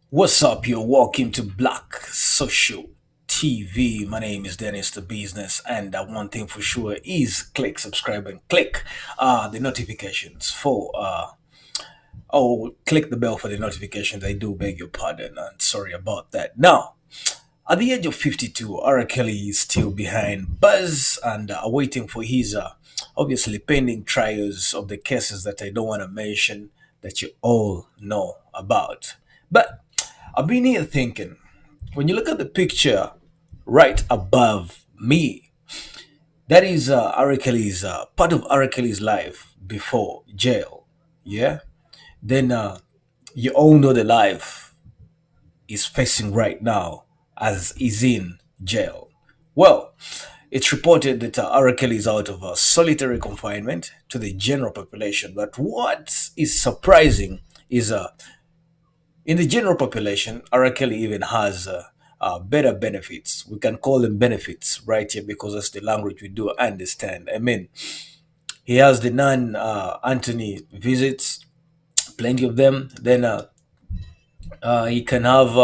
What's up, yo? Welcome to Black Social TV. My name is Dennis the Business, and one thing for sure is click subscribe and click the notifications for click the bell for the notifications. I do beg your pardon and sorry about that. Now, at the age of 52, R.Kelly is still behind bars and waiting for his obviously pending trials of the cases that I don't want to mention that you all know about. But I've been here thinking, when you look at the picture right above me, that is R. Kelly's part of R. Kelly's life before jail. Yeah. Then you all know the life is facing right now as he's in jail. Well, it's reported that R. Kelly is out of solitary confinement to the general population. But what is surprising is in the general population, R. Kelly even has better benefits. We can call them benefits right here because that's the language we do understand. I mean, he has the non Anthony visits, plenty of them. Then he can have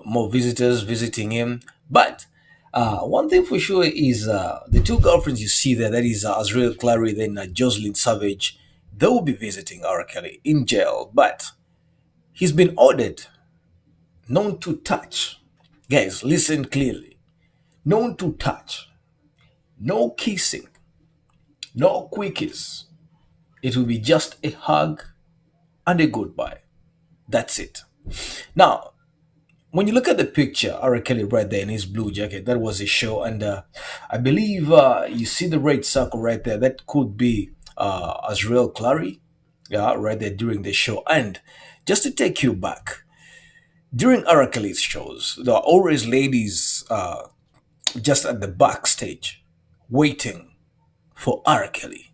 more visitors visiting him. But one thing for sure is the two girlfriends you see there, that is Azrael Clary, then Jocelyn Savage, they will be visiting R. Kelly in jail. But he's been ordered known to touch. Guys, listen clearly. Known to touch. No kissing. No quickies. It will be just a hug and a goodbye. That's it. Now, when you look at the picture, R. Kelly right there in his blue jacket, that was his show. And I believe you see the red circle right there. That could be Azrael Clary. Yeah, right there during the show. And just to take you back, during R. Kelly's shows, there are always ladies just at the backstage waiting for R. Kelly.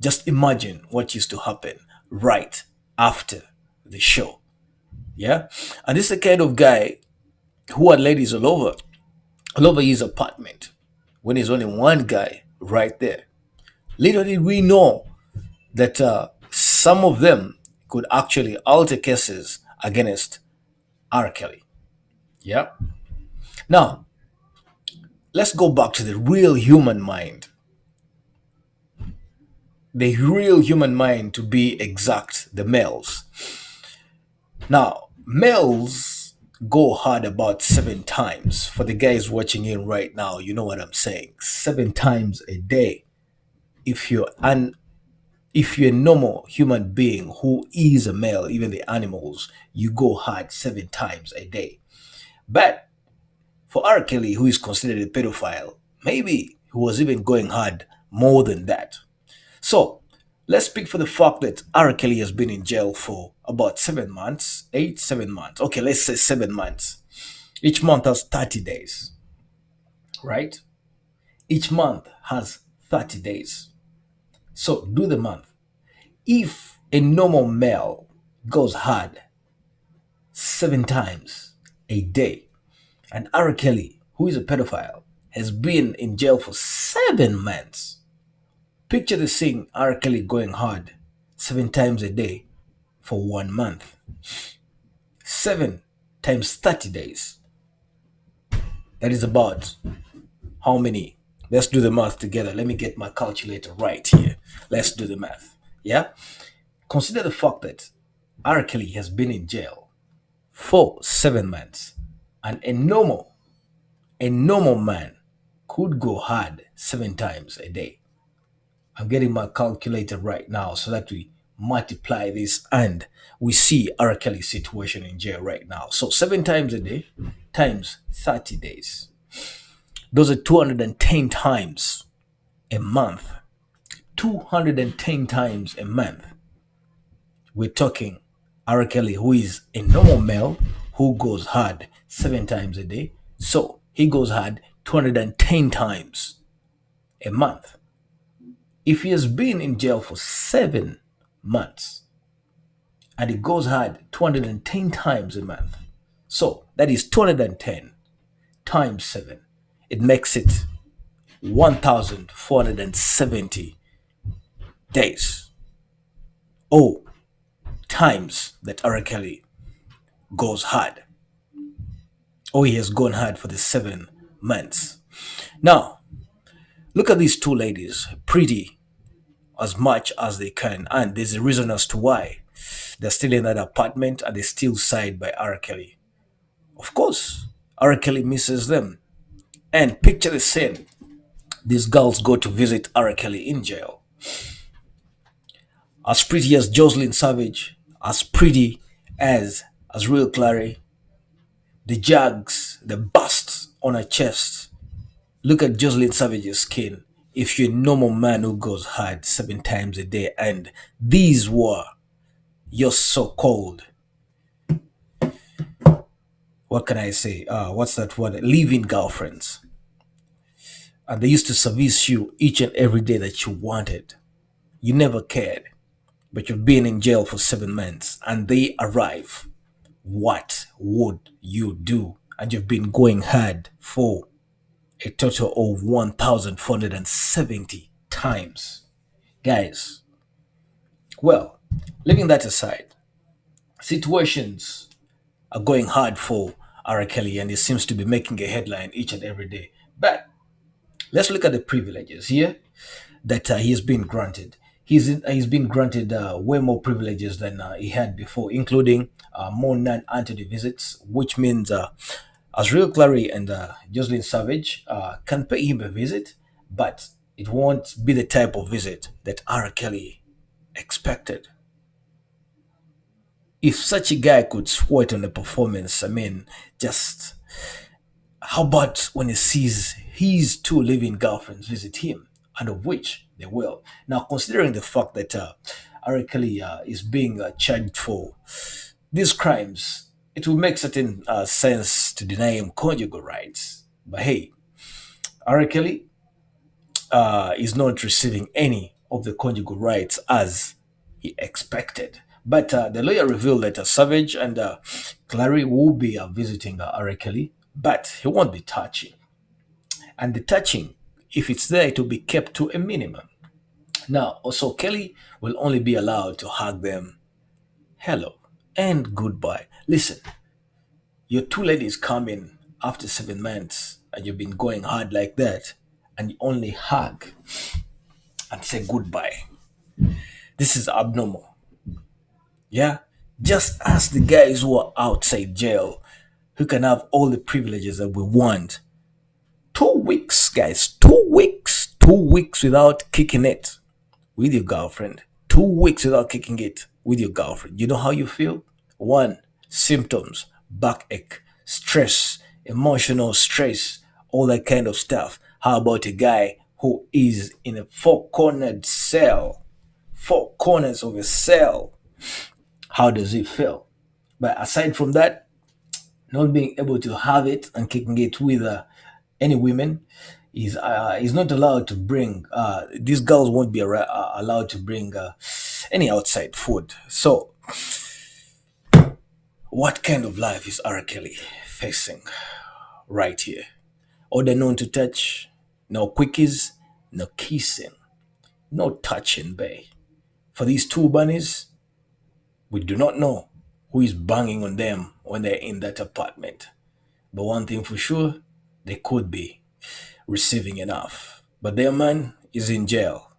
Just imagine what used to happen right after the show. Yeah? And this is the kind of guy who had ladies all over his apartment when there's only one guy right there. Little did we know that some of them could actually alter cases against R. Kelly. Yeah? Now, let's go back to the real human mind. The real human mind, to be exact, the males. Now, males go hard about 7 times. For the guys watching in right now, you know what I'm saying. 7 times a day. If you're an if you're a normal human being who is a male, even the animals, you go hard 7 times a day. But for R. Kelly, who is considered a pedophile, maybe he was even going hard more than that. So let's speak for the fact that R. Kelly has been in jail for about 7 months, 7 months. Okay, let's say 7 months. Each month has 30 days, right? Each month has 30 days. So do the month. If a normal male goes hard 7 times a day, and R. Kelly, who is a pedophile, has been in jail for 7 months, picture the scene: R. Kelly going hard 7 times a day for 1 month. 7 times 30 days. That is about how many? Let's do the math together. Let me get my calculator right here. Let's do the math. Yeah? Consider the fact that R. Kelly has been in jail for 7 months. And a normal man could go hard 7 times a day. I'm getting my calculator right now so that we multiply this and we see R. Kelly's situation in jail right now. So 7 times a day times 30 days. Those are 210 times a month. 210 times a month. We're talking R. Kelly, who is a normal male who goes hard 7 times a day. So he goes hard 210 times a month. If he has been in jail for 7 months and he goes hard 210 times a month, so that is 210 times 7. It makes it 1,470 days. Oh, times that R. Kelly goes hard, or he has gone hard for the 7 months. Now, look at these two ladies, pretty as much as they can, and there's a reason as to why they're still in that apartment and they still side by R. Kelly. Of course, R. Kelly misses them. And picture the scene. These girls go to visit R. Kelly in jail. As pretty as Jocelyn Savage, as pretty as Real Clary, the jugs, the busts on her chest. Look at Jocelyn Savage's skin. If you're a normal man who goes hard 7 times a day, and these were your so-called, what can I say? What's that word? Living girlfriends. And they used to service you each and every day that you wanted. You never cared, but you've been in jail for 7 months and they arrive. What would you do? And you've been going hard for a total of 1,470 times. Guys, well, leaving that aside, situations are going hard for R. Kelly and he seems to be making a headline each and every day. But let's look at the privileges here that he has been granted. He's been granted way more privileges than he had before, including more non-Anthony visits, which means as Real Clary and Jocelyn Savage can pay him a visit, but it won't be the type of visit that R. Kelly expected. If such a guy could sweat on a performance, I mean, just how about when he sees his two living girlfriends visit him, and of which they will? Now, considering the fact that R. Kelly is being charged for these crimes, it will make certain sense to deny him conjugal rights. But hey, R. Kelly is not receiving any of the conjugal rights as he expected. But the lawyer revealed that Savage and Clary will be visiting R. Kelly, but he won't be touching. And the touching, if it's there, it will be kept to a minimum. Now, also, Kelly will only be allowed to hug them hello and goodbye. Listen, your two ladies come in after 7 months and you've been going hard like that, and you only hug and say goodbye. This is abnormal. Yeah? Just ask the guys who are outside jail who can have all the privileges that we want. 2 weeks, guys. 2 weeks. 2 weeks without kicking it with your girlfriend. 2 weeks without kicking it with your girlfriend. You know how you feel? One, symptoms, backache, stress, emotional stress, all that kind of stuff. How about a guy who is in a four-cornered cell? Four corners of a cell. How does it feel? But aside from that, not being able to have it and kicking it with any women is not allowed to bring. These girls won't be allowed to bring any outside food. So, what kind of life is R. Kelly facing right here? Order known to touch, no quickies, no kissing, no touching, bay. For these two bunnies, we do not know who is banging on them when they're in that apartment. But one thing for sure, they could be receiving enough. But their man is in jail.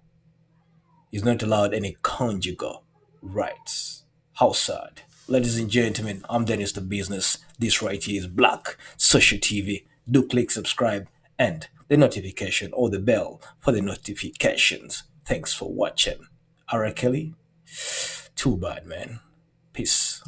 He's not allowed any conjugal rights. How sad. Ladies and gentlemen, I'm Dennis the Business. This right here is Black Social TV. Do click subscribe and the notification or the bell for the notifications. Thanks for watching. R. Kelly, too bad, man. Peace.